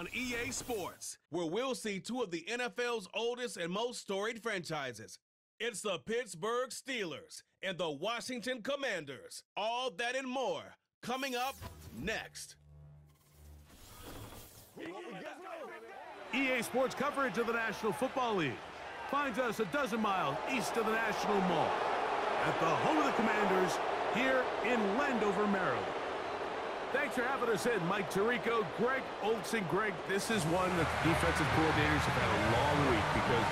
on EA Sports, where we'll see two of the NFL's oldest and most storied franchises. It's the Pittsburgh Steelers and the Washington Commanders. All that and more coming up next. EA Sports coverage of the National Football League finds us a dozen miles east of the National Mall at the home of the Commanders here in Landover, Maryland. Thanks for having us in, Mike Tirico, Greg Olson. Greg, this is one that the defensive coordinators have had a long week because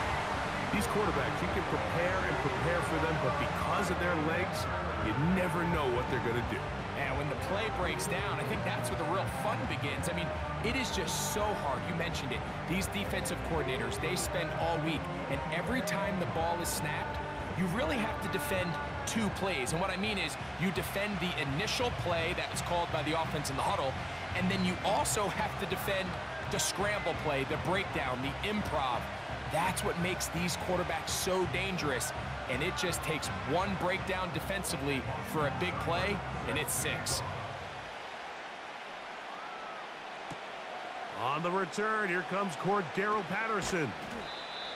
these quarterbacks, you can prepare for them, but because of their legs, you never know what they're going to do. And when the play breaks down, I think that's where the real fun begins. I mean, it is just so hard. You mentioned it. These defensive coordinators, they spend all week, and every time the ball is snapped, you really have to defend two plays. And what I mean is you defend the initial play that was called by the offense in the huddle, and then you also have to defend the scramble play, the breakdown, the improv. That's what makes these quarterbacks so dangerous, and it just takes one breakdown defensively for a big play, and it's 6. On the return, here comes Cordero Patterson.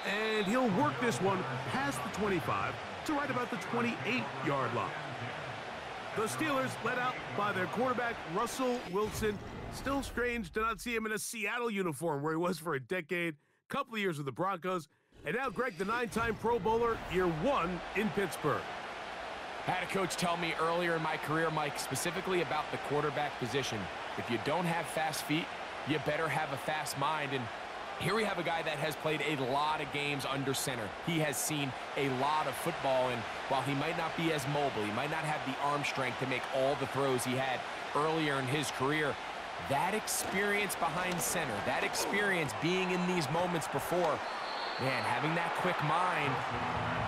And he'll work this one past the 25 to right about the 28-yard line. The Steelers led out by their quarterback, Russell Wilson. Still strange to not see him in a Seattle uniform where he was for a decade, couple of years with the Broncos. And now Greg, the 9-time Pro Bowler, year 1 in Pittsburgh. I had a coach tell me earlier in my career, Mike, specifically about the quarterback position. If you don't have fast feet, you better have a fast mind. And here we have a guy that has played a lot of games under center. He has seen a lot of football, and while he might not be as mobile, he might not have the arm strength to make all the throws he had earlier in his career, that experience behind center, that experience being in these moments before, man, having that quick mind,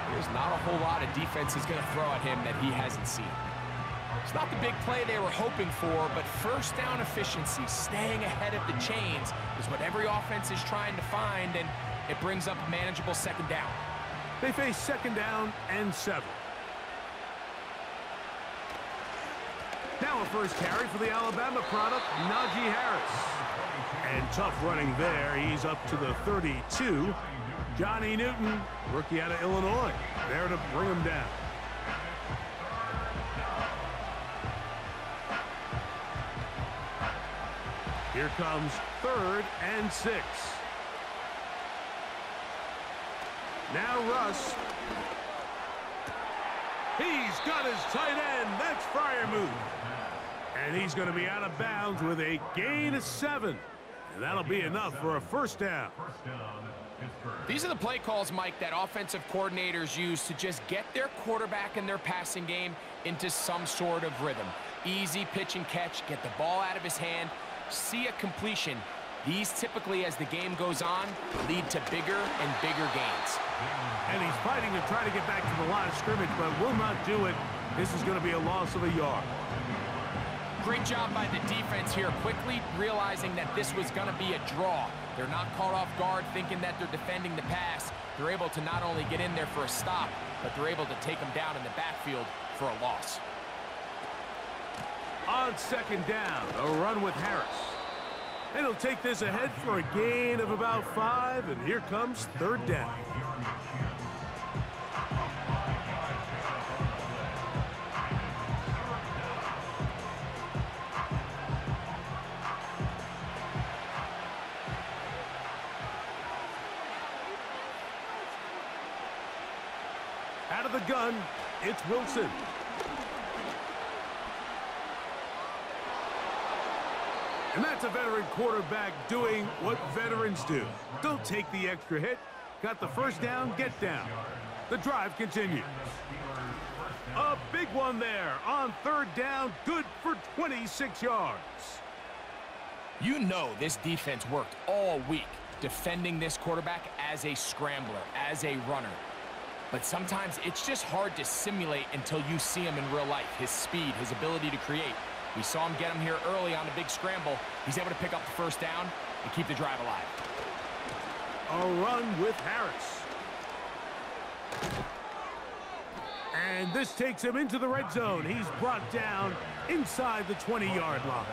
there's not a whole lot of defense is going to throw at him that he hasn't seen. It's not the big play they were hoping for, but first down efficiency, staying ahead of the chains, is what every offense is trying to find, and it brings up a manageable second down. They face second down and 7. Now a first carry for the Alabama product, Najee Harris. And tough running there. He's up to the 32. Johnny Newton, rookie out of Illinois, there to bring him down. Here comes 3rd and 6. Now Russ. He's got his tight end. That's Freiermuth. And he's going to be out of bounds with a gain of 7. And that'll be enough for a first down. These are the play calls, Mike, that offensive coordinators use to just get their quarterback and their passing game into some sort of rhythm. Easy pitch and catch, get the ball out of his hand, see a completion. These typically, as the game goes on, lead to bigger and bigger gains. And he's fighting to try to get back to the line of scrimmage, but will not do it. This is going to be a loss of a yard. Great job by the defense here, quickly realizing that this was going to be a draw. They're not caught off guard thinking that they're defending the pass. They're able to not only get in there for a stop, but they're able to take them down in the backfield for a loss. On second down, a run with Harris. And he'll take this ahead for a gain of about 5, and here comes 3rd down. Out of the gun, it's Wilson. And that's a veteran quarterback doing what veterans do. Don't take the extra hit. Got the first down, get down. The drive continues. A big one there on 3rd down, good for 26 yards. You know this defense worked all week defending this quarterback as a scrambler, as a runner. But sometimes it's just hard to simulate until you see him in real life. His speed, his ability to create. We saw him get him here early on a big scramble. He's able to pick up the first down and keep the drive alive. A run with Harris. And this takes him into the red zone. He's brought down inside the 20-yard line.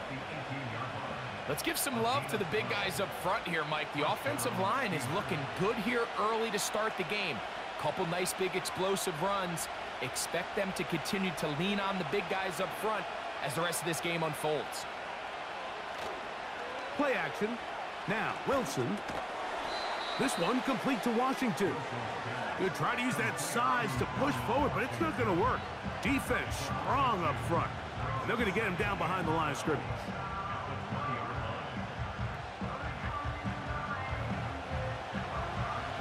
Let's give some love to the big guys up front here, Mike. The offensive line is looking good here early to start the game. Couple nice big explosive runs. Expect them to continue to lean on the big guys up front as the rest of this game unfolds. Play action. Now, Wilson. This one complete to Washington. He'll try to use that size to push forward, but it's not going to work. Defense strong up front. And they're going to get him down behind the line of scrimmage.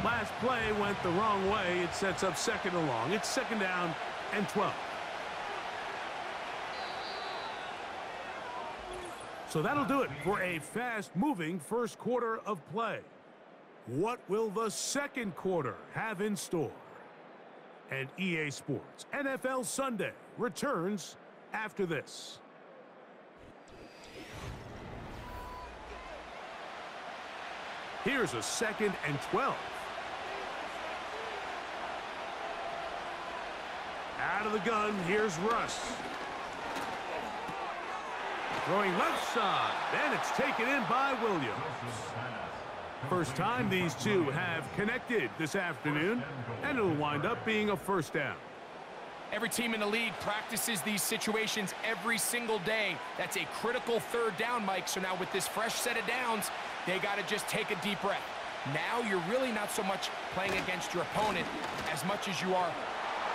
Last play went the wrong way. It sets up second and long. It's second down and 12. So that'll do it for a fast-moving first quarter of play. What will the second quarter have in store? And EA Sports NFL Sunday returns after this. Here's a second and 12. Out of the gun, here's Russ. Throwing left side, and it's taken in by Williams. First time these two have connected this afternoon, and it'll wind up being a first down. Every team in the league practices these situations every single day. That's a critical third down, Mike. So now with this fresh set of downs, they got to just take a deep breath. Now you're really not so much playing against your opponent as much as you are.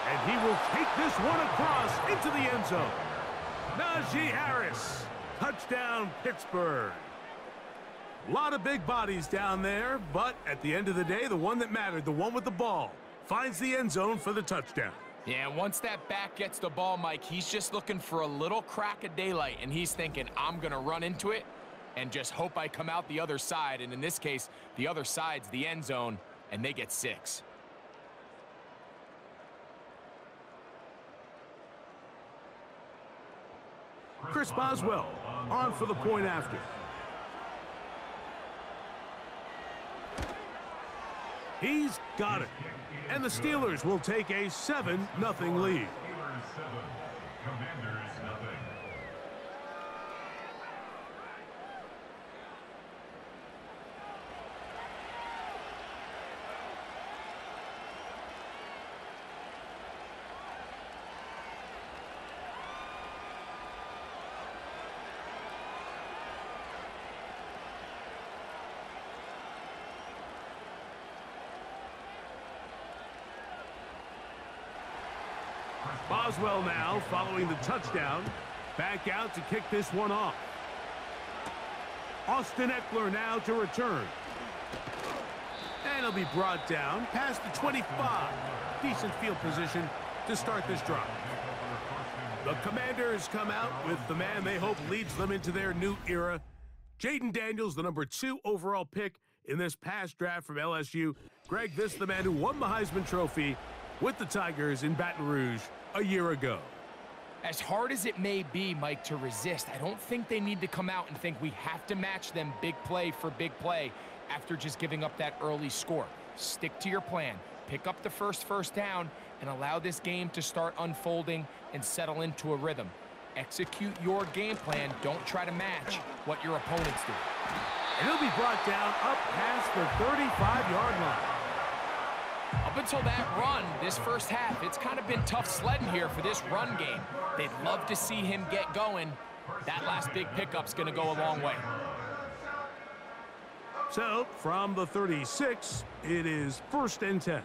And he will take this one across into the end zone. Najee Harris, touchdown Pittsburgh. A lot of big bodies down there, but at the end of the day, the one that mattered, the one with the ball, finds the end zone for the touchdown. Yeah, once that back gets the ball, Mike, he's just looking for a little crack of daylight, and he's thinking, I'm going to run into it and just hope I come out the other side. And in this case, the other side's the end zone, and they get 6. Chris Boswell on for the point after. He's got it. And the Steelers will take a 7-0 lead. Boswell now following the touchdown. Back out to kick this one off. Austin Eckler now to return. And he'll be brought down past the 25. Decent field position to start this drive. The Commanders come out with the man they hope leads them into their new era. Jaden Daniels, the number 2 overall pick in this past draft from LSU. Greg, this is the man who won the Heisman Trophy with the Tigers in Baton Rouge a year ago. As hard as it may be, Mike, to resist, I don't think they need to come out and think we have to match them big play for big play after just giving up that early score. Stick to your plan. Pick up the first down and allow this game to start unfolding and settle into a rhythm. Execute your game plan. Don't try to match what your opponents do. And he'll be brought down up past the 35-yard line. Up until that run, this first half, it's kind of been tough sledding here for this run game. They'd love to see him get going. That last big pickup's going to go a long way. So, from the 36, it is 1st and 10.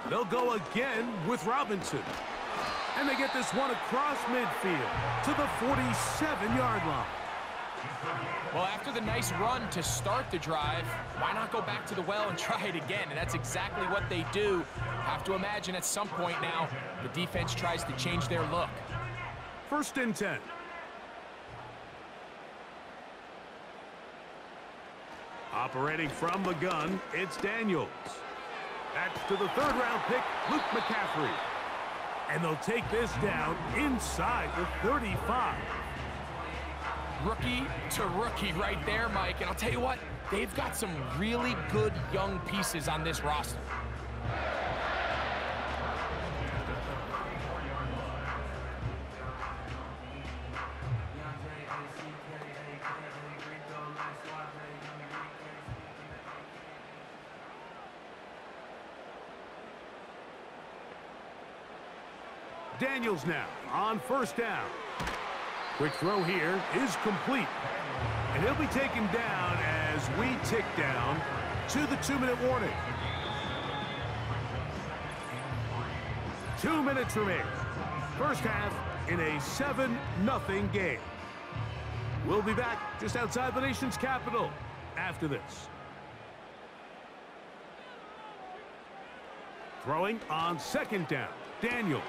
They'll go again with Robinson. And they get this one across midfield to the 47-yard line. Well, after the nice run to start the drive, why not go back to the well and try it again? And that's exactly what they do. Have to imagine at some point now, the defense tries to change their look. 1st and 10. Operating from the gun, it's Daniels. That's to the 3rd-round pick, Luke McCaffrey. And they'll take this down inside the 35. Rookie to rookie right there, Mike. And I'll tell you what, they've got some really good young pieces on this roster. Daniels now on first down. Quick throw here is complete. And he'll be taken down as we tick down to the 2-minute warning. 2 minutes remain. First half in a 7-0 game. We'll be back just outside the nation's capital after this. Throwing on second down. Daniels.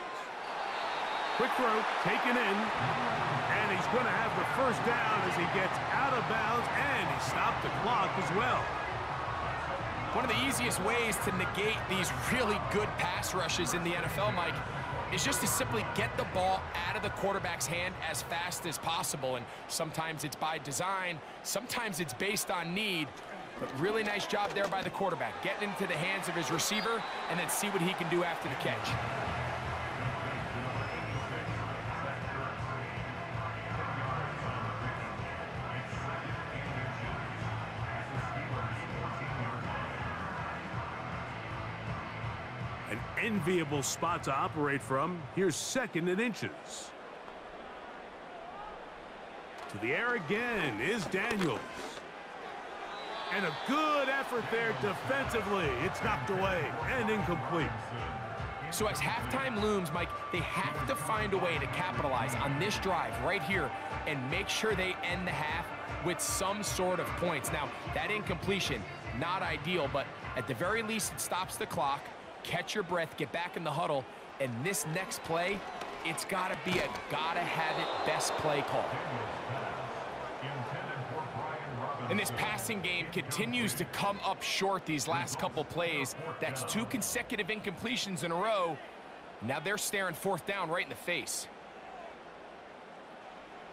Quick throw taken in. And he's going to have the first down as he gets out of bounds. And he stopped the clock as well. One of the easiest ways to negate these really good pass rushes in the NFL, Mike, is just to simply get the ball out of the quarterback's hand as fast as possible. And sometimes it's by design, sometimes it's based on need. But really nice job there by the quarterback, getting into the hands of his receiver and then see what he can do after the catch. An enviable spot to operate from. Here's second and inches. To the air again is Daniels. And a good effort there defensively. It's knocked away and incomplete. So as halftime looms, Mike, they have to find a way to capitalize on this drive right here and make sure they end the half with some sort of points. Now, that incompletion, not ideal, but at the very least, it stops the clock. Catch your breath, get back in the huddle, and this next play, it's got to be a gotta-have-it best play call. And this passing game continues to come up short these last couple plays. That's 2 consecutive incompletions in a row. Now they're staring fourth down right in the face.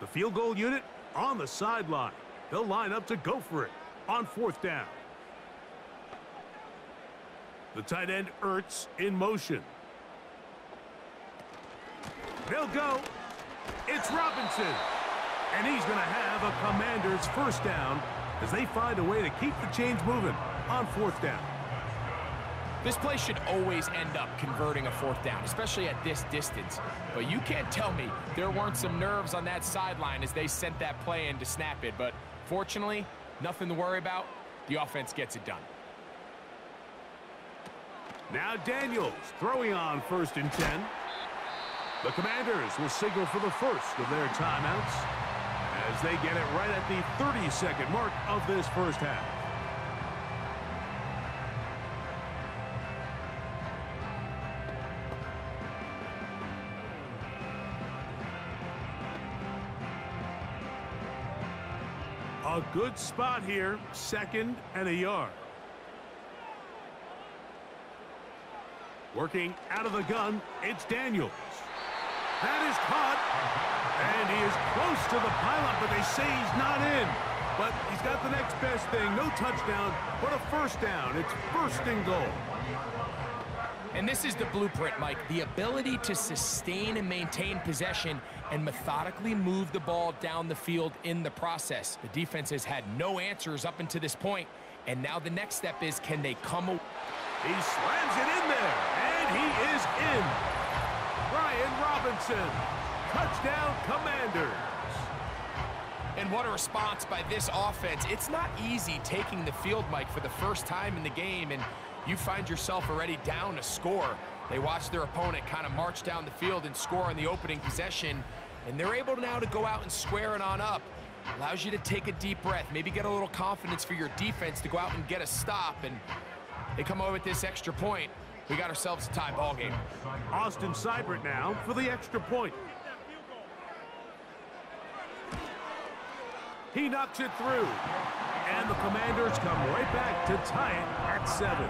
The field goal unit on the sideline. They'll line up to go for it on fourth down. The tight end Ertz in motion. They'll go. It's Robinson. And he's going to have a Commander's first down as they find a way to keep the chains moving on fourth down. This play should always end up converting a fourth down, especially at this distance. But you can't tell me there weren't some nerves on that sideline as they sent that play in to snap it. But fortunately, nothing to worry about. The offense gets it done. Now Daniels throwing on 1st and 10. The Commanders will signal for the first of their timeouts as they get it right at the 30-second mark of this first half. A good spot here, 2nd and a yard. Working out of the gun, it's Daniels. That is caught, and he is close to the pylon, but they say he's not in. But he's got the next best thing, no touchdown, but a first down. It's 1st and goal. And this is the blueprint, Mike. The ability to sustain and maintain possession and methodically move the ball down the field in the process. The defense has had no answers up until this point, and now the next step is, can they come away? He slams it in there, and he is in. Brian Robinson, touchdown Commanders. And what a response by this offense. It's not easy taking the field, Mike, for the first time in the game, and you find yourself already down a score. They watch their opponent kind of march down the field and score on the opening possession, and they're able now to go out and square it on up. Allows you to take a deep breath, maybe get a little confidence for your defense to go out and get a stop, and they come away with this extra point. We got ourselves a tie ball game. Austin Seibert now for the extra point. He knocks it through. And the Commanders come right back to tie it at 7.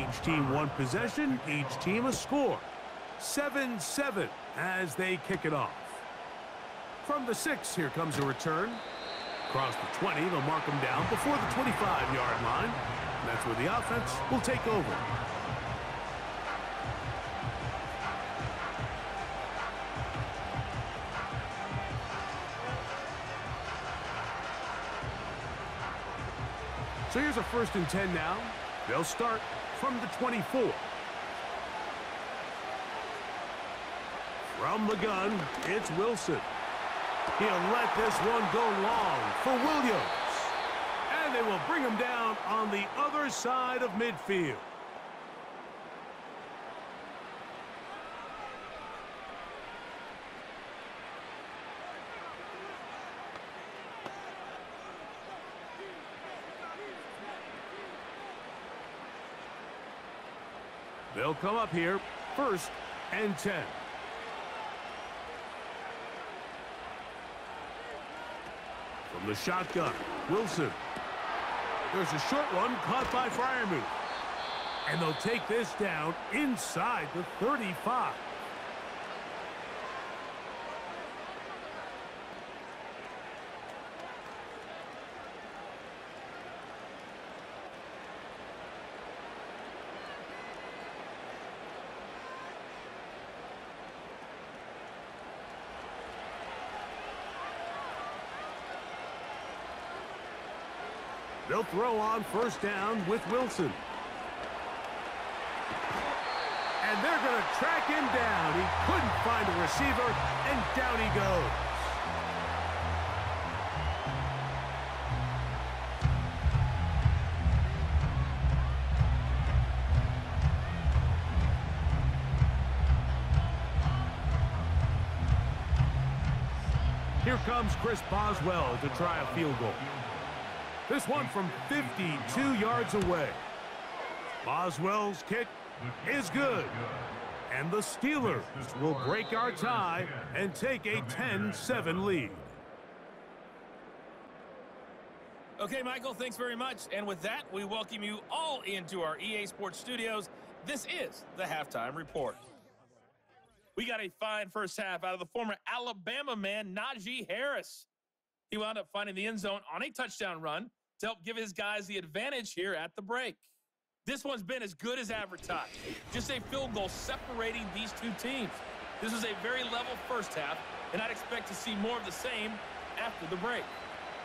Each team one possession, each team a score. 7-7 as they kick it off. From the 6, here comes a return. Across the 20, they'll mark him down before the 25-yard line. And that's where the offense will take over. So here's a 1st and 10 now. They'll start from the 24. From the gun, it's Wilson. He'll let this one go long for Williams. And they will bring him down on the other side of midfield. They'll come up here, 1st and 10. From the shotgun, Wilson. There's a short one caught by Freiermuth. And they'll take this down inside the 35. They'll throw on 1st down with Wilson. And they're going to track him down. He couldn't find a receiver, and down he goes. Here comes Chris Boswell to try a field goal. This one from 52 yards away. Boswell's kick is good. And the Steelers will break our tie and take a 10-7 lead. Okay, Michael, thanks very much. And with that, we welcome you all into our EA Sports studios. This is the Halftime Report. We got a fine first half out of the former Alabama man, Najee Harris. He wound up finding the end zone on a touchdown run to help give his guys the advantage here at the break. This one's been as good as advertised. Just a field goal separating these two teams. This was a very level first half, and I'd expect to see more of the same after the break.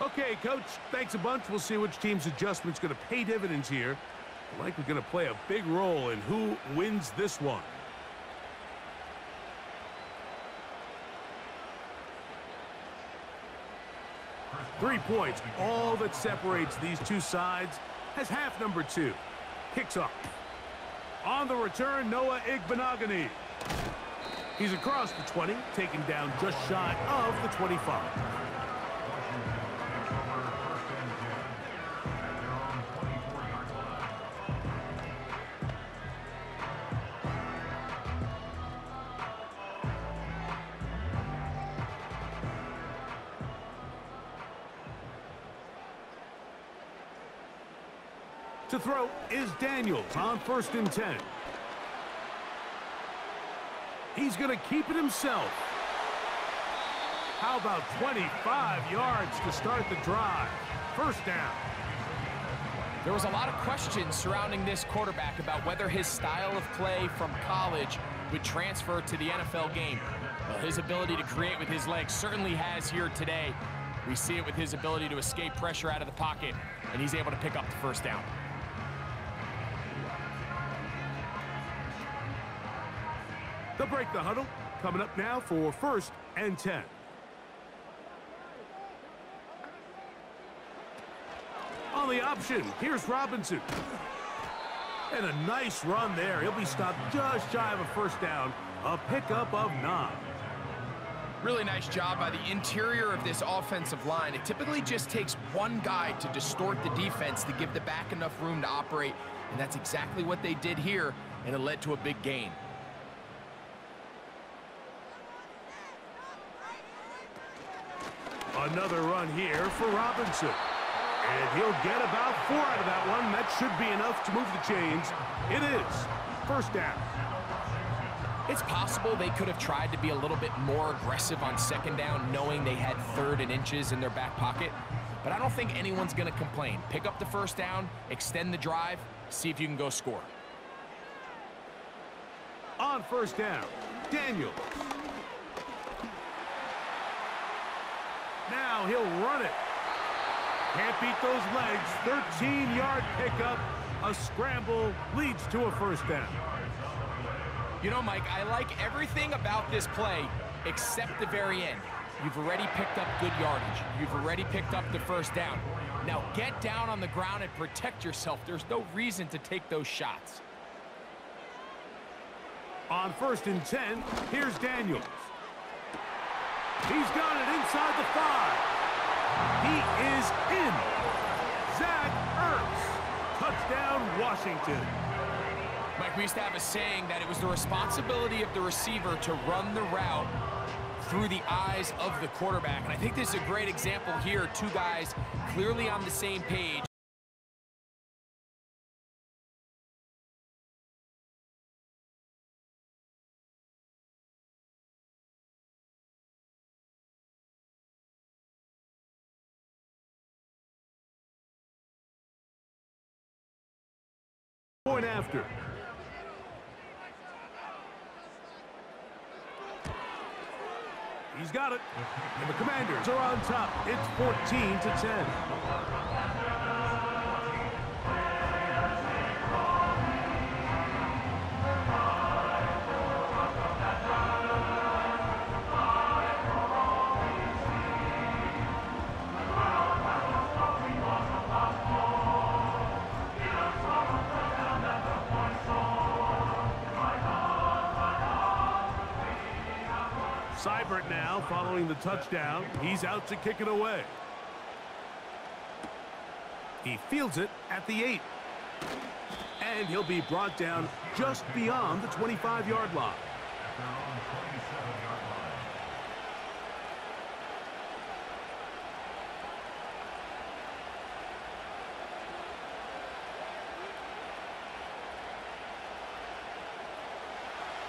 Okay, Coach, thanks a bunch. We'll see which team's adjustment's going to pay dividends here. Likely going to play a big role in who wins this one. Three points, all that separates these two sides, as half number 2 kicks off. On the return, Noah Igbenogany. He's across the 20, taken down just shy of the 25. To throw is Daniels on 1st and 10. He's going to keep it himself. How about 25 yards to start the drive? 1st down. There was a lot of questions surrounding this quarterback about whether his style of play from college would transfer to the NFL game. Well, his ability to create with his legs certainly has here today. We see it with his ability to escape pressure out of the pocket, and he's able to pick up the 1st down. They'll break the huddle. Coming up now for 1st and 10. On the option, here's Robinson. And a nice run there. He'll be stopped just shy of a 1st down. A pickup of 9. Really nice job by the interior of this offensive line. It typically just takes one guy to distort the defense to give the back enough room to operate, and that's exactly what they did here, and it led to a big gain. Another run here for Robinson. And he'll get about 4 out of that one. That should be enough to move the chains. It is 1st down. It's possible they could have tried to be a little bit more aggressive on second down, knowing they had 3rd and inches in their back pocket. But I don't think anyone's going to complain. Pick up the first down, extend the drive, see if you can go score. On first down, Daniels. Now he'll run it. Can't beat those legs. 13-yard pickup. A scramble leads to a first down. You know, Mike, I like everything about this play except the very end. You've already picked up good yardage. You've already picked up the first down. Now get down on the ground and protect yourself. There's no reason to take those shots. On 1st and 10, here's Daniels. He's got it inside the 5. He is in. Zach Ertz. Touchdown, Washington. Mike, we used to have a saying that it was the responsibility of the receiver to run the route through the eyes of the quarterback. And I think this is a great example here. 2 guys clearly on the same page. Point after. He's got it. And the Commanders are on top. It's 14-10. Seibert now following the touchdown. He's out to kick it away. He fields it at the 8. And he'll be brought down just beyond the 25-yard line.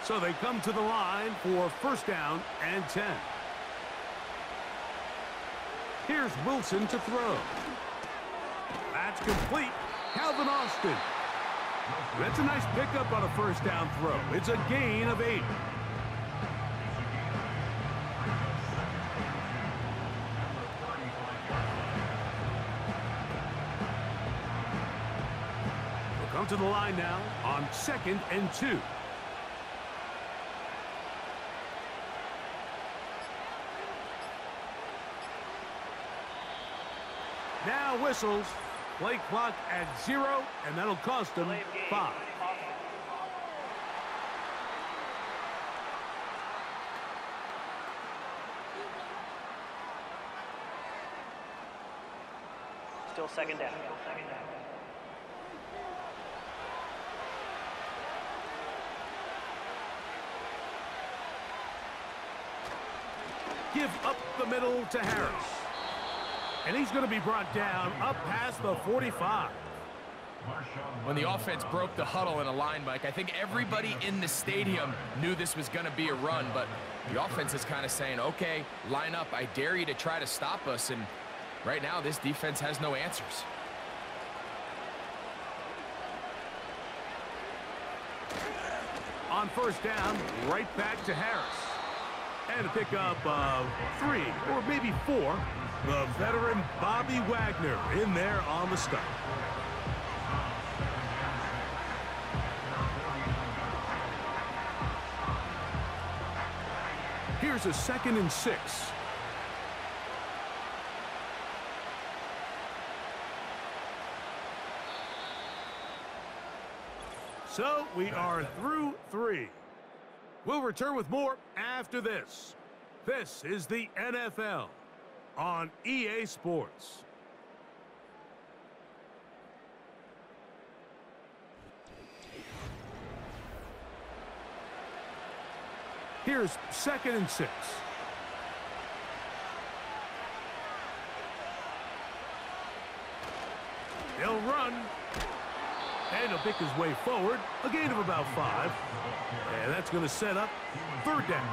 So they come to the line for first down and 10. Here's Wilson to throw. That's complete. Calvin Austin. That's a nice pickup on a first down throw. It's a gain of 8. We'll come to the line now on 2nd and 2. Now whistles. Play clock at 0, and that'll cost him 5. Still second down. Give up the middle to Harris. And he's going to be brought down up past the 45. When the offense broke the huddle in a line, Mike, I think everybody in the stadium knew this was going to be a run, but the offense is kind of saying, okay, line up. I dare you to try to stop us, and right now this defense has no answers. On first down, right back to Harris. And a pickup of 3 or maybe 4. The veteran Bobby Wagner in there on the stop. Here's a 2nd and 6. So we are through 3. We'll return with more after this. This is the NFL on EA Sports. Here's 2nd and 6. They'll run. And he'll pick his way forward, a gain of about 5. And that's going to set up 3rd down.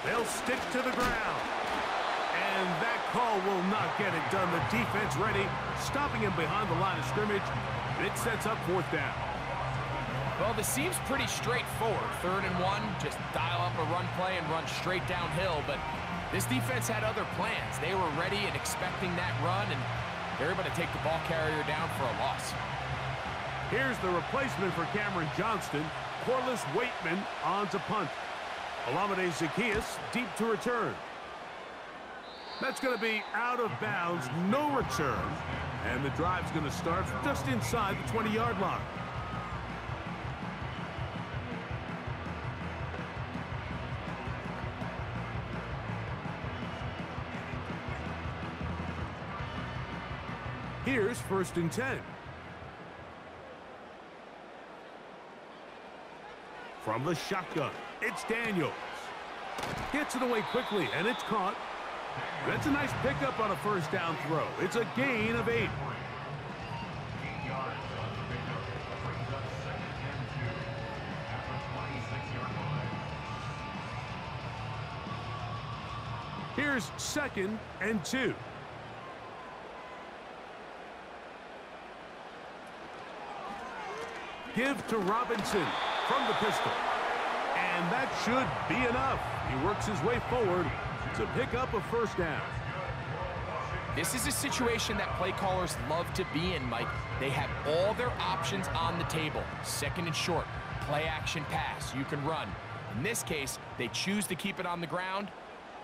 They'll stick to the ground. And that call will not get it done. The defense ready, stopping him behind the line of scrimmage. It sets up 4th down. Well, this seems pretty straightforward. 3rd and 1, just dial up a run play and run straight downhill. But this defense had other plans. They were ready and expecting that run, and they're able to take the ball carrier down for a loss. Here's the replacement for Cameron Johnston. Corliss Waitman on to punt. Olamide Zaccheaus deep to return. That's going to be out of bounds, no return. And the drive's going to start just inside the 20-yard line. Here's 1st and 10. From the shotgun, it's Daniels. Gets it away quickly, and it's caught. That's a nice pickup on a 1st down throw. It's a gain of 8. Here's 2nd and 2. Give to Robinson from the pistol. And that should be enough. He works his way forward to pick up a 1st down. This is a situation that play callers love to be in, Mike. They have all their options on the table. 2nd and short, play action pass, you can run. In this case, they choose to keep it on the ground,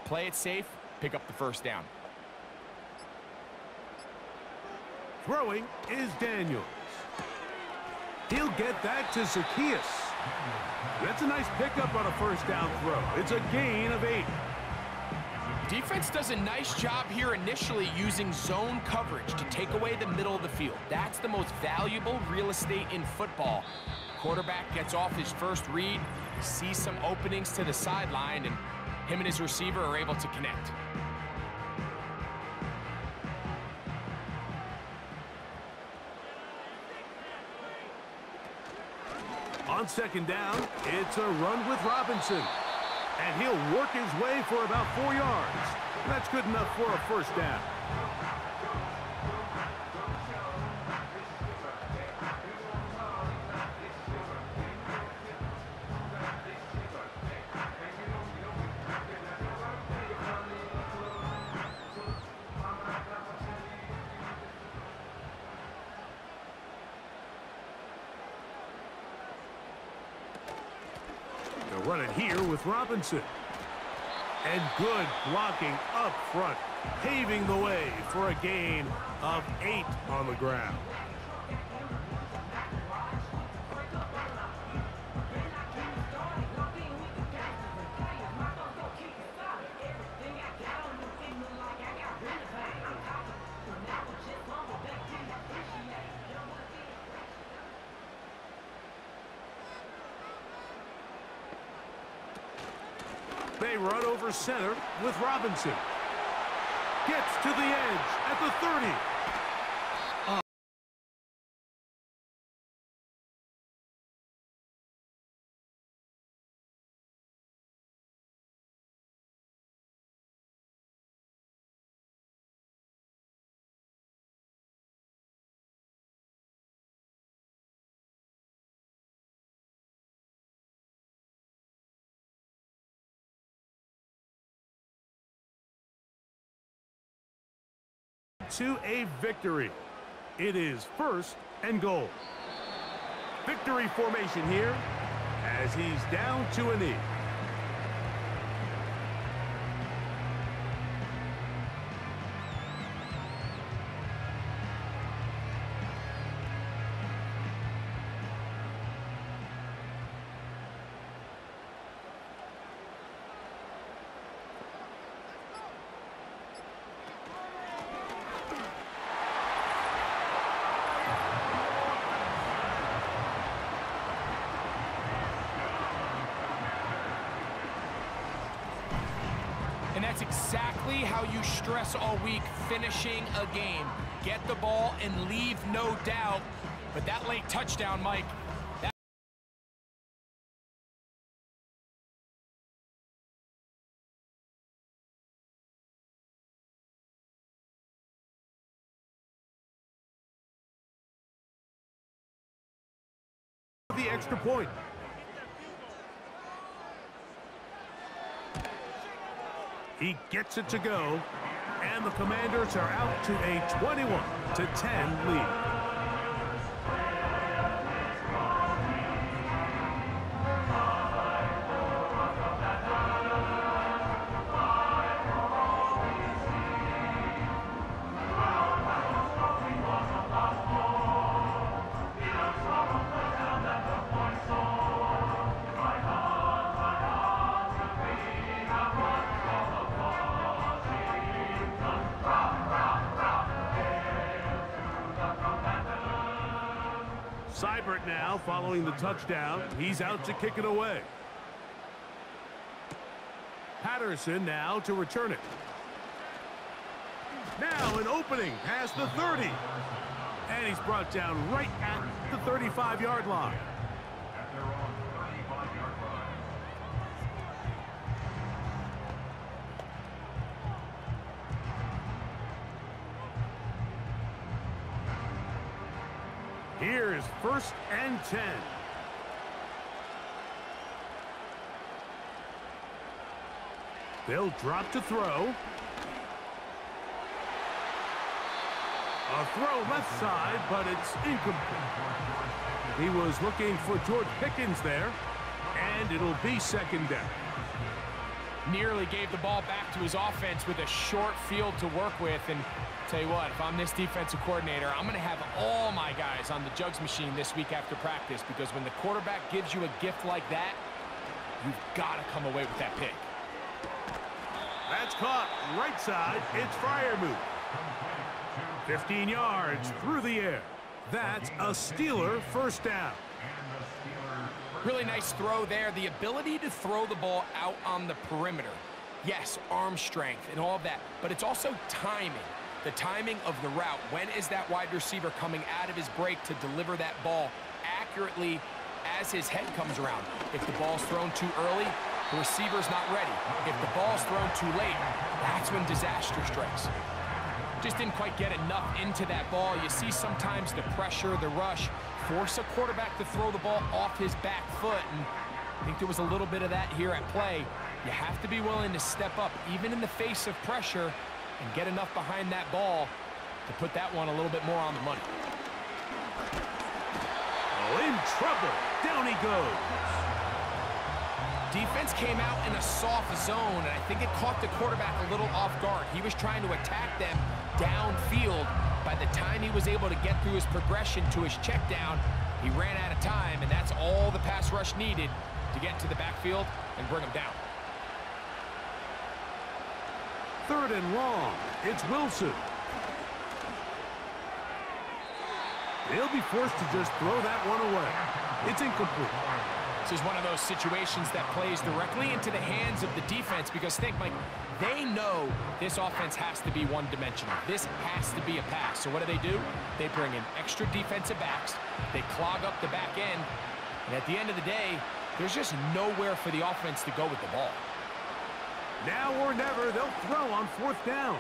play it safe, pick up the 1st down. Throwing is Daniels. He'll get that to Zaccheaus. That's a nice pickup on a 1st down throw. It's a gain of 8. Defense does a nice job here initially using zone coverage to take away the middle of the field. That's the most valuable real estate in football. Quarterback gets off his first read, sees some openings to the sideline, and him and his receiver are able to connect. On 2nd down, it's a run with Robinson. And he'll work his way for about 4 yards. That's good enough for a 1st down. They'll run it here with Robinson. And good blocking up front, paving the way for a gain of 8 on the ground. They run over center with Robinson. Gets to the edge at the 30. To a victory. It is 1st and goal. Victory formation here as he's down to a knee. that's exactly how you stress all week, finishing a game. Get the ball and leave no doubt. But that late touchdown, Mike, the extra point. He gets it to go, and the Commanders are out to a 21-10 lead. Seibert now following the touchdown. He's out to kick it away. Patterson now to return it. Now an opening past the 30. And he's brought down right at the 35-yard line. Here's 1st and 10. They'll drop to throw. A throw left side, but it's incomplete. He was looking for George Pickens there, and it'll be 2nd down. nearly gave the ball back to his offense with a short field to work with. And tell you what, if I'm this defensive coordinator, I'm going to have all my guys on the jugs machine this week after practice, because when the quarterback gives you a gift like that, you've got to come away with that pick. That's caught right side. It's Freiermuth. 15 yards through the air. That's a Steeler first down. Really nice throw there. The ability to throw the ball out on the perimeter. Yes, arm strength and all of that, but it's also timing. The timing of the route. When is that wide receiver coming out of his break to deliver that ball accurately as his head comes around? If the ball's thrown too early, the receiver's not ready. If the ball's thrown too late, that's when disaster strikes. Just didn't quite get enough into that ball. You see sometimes the pressure, the rush, force a quarterback to throw the ball off his back foot, and I think there was a little bit of that here at play. You have to be willing to step up, even in the face of pressure, and get enough behind that ball to put that one a little bit more on the money. Oh, in trouble. Down he goes. Defense came out in a soft zone, and I think it caught the quarterback a little off guard. He was trying to attack them downfield. By the time he was able to get through his progression to his check down, he ran out of time, and that's all the pass rush needed to get to the backfield and bring him down. 3rd and long. It's Wilson. They'll be forced to just throw that one away. It's incomplete. This is one of those situations that plays directly into the hands of the defense, because think, Mike, they know this offense has to be one-dimensional. This has to be a pass. So what do? They bring in extra defensive backs. They clog up the back end. And at the end of the day, there's just nowhere for the offense to go with the ball. Now or never, they'll throw on 4th down.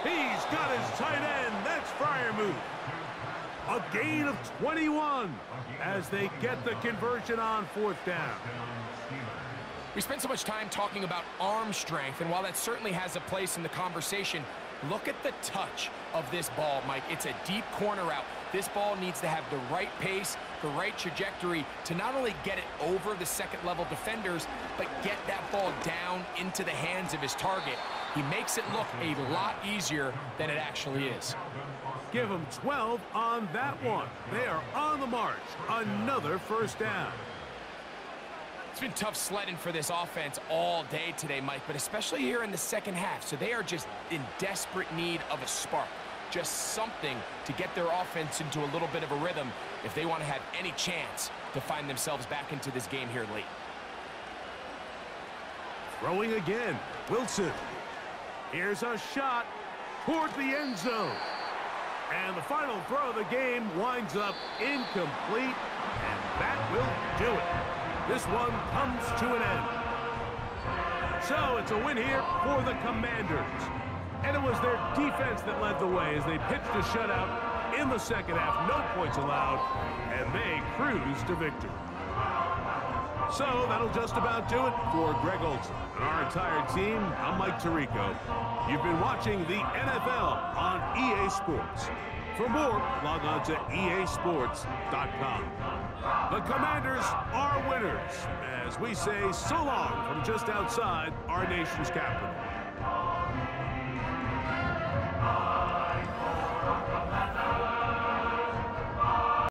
He's got his tight end. That's Freiermuth. A gain of 21 as they get the conversion on 4th down. We spent so much time talking about arm strength, and while that certainly has a place in the conversation, look at the touch of this ball, Mike. It's a deep corner route. This ball needs to have the right pace, the right trajectory to not only get it over the second-level defenders, but get that ball down into the hands of his target. He makes it look a lot easier than it actually is. Give them 12 on that one. They are on the march. Another first down. It's been tough sledding for this offense all day today, Mike, but especially here in the second half. So they are just in desperate need of a spark. Just something to get their offense into a little bit of a rhythm if they want to have any chance to find themselves back into this game here late. Throwing again. Wilson. Here's a shot toward the end zone. And the final throw of the game winds up incomplete, and that will do it. This one comes to an end. So it's a win here for the Commanders. And it was their defense that led the way as they pitched a shutout in the second half. No points allowed, and they cruised to victory. So that'll just about do it for Greg Olson and our entire team. I'm Mike Tirico. You've been watching the NFL on EA Sports. For more, log on to easports.com. The Commanders are winners, as we say so long from just outside our nation's capital.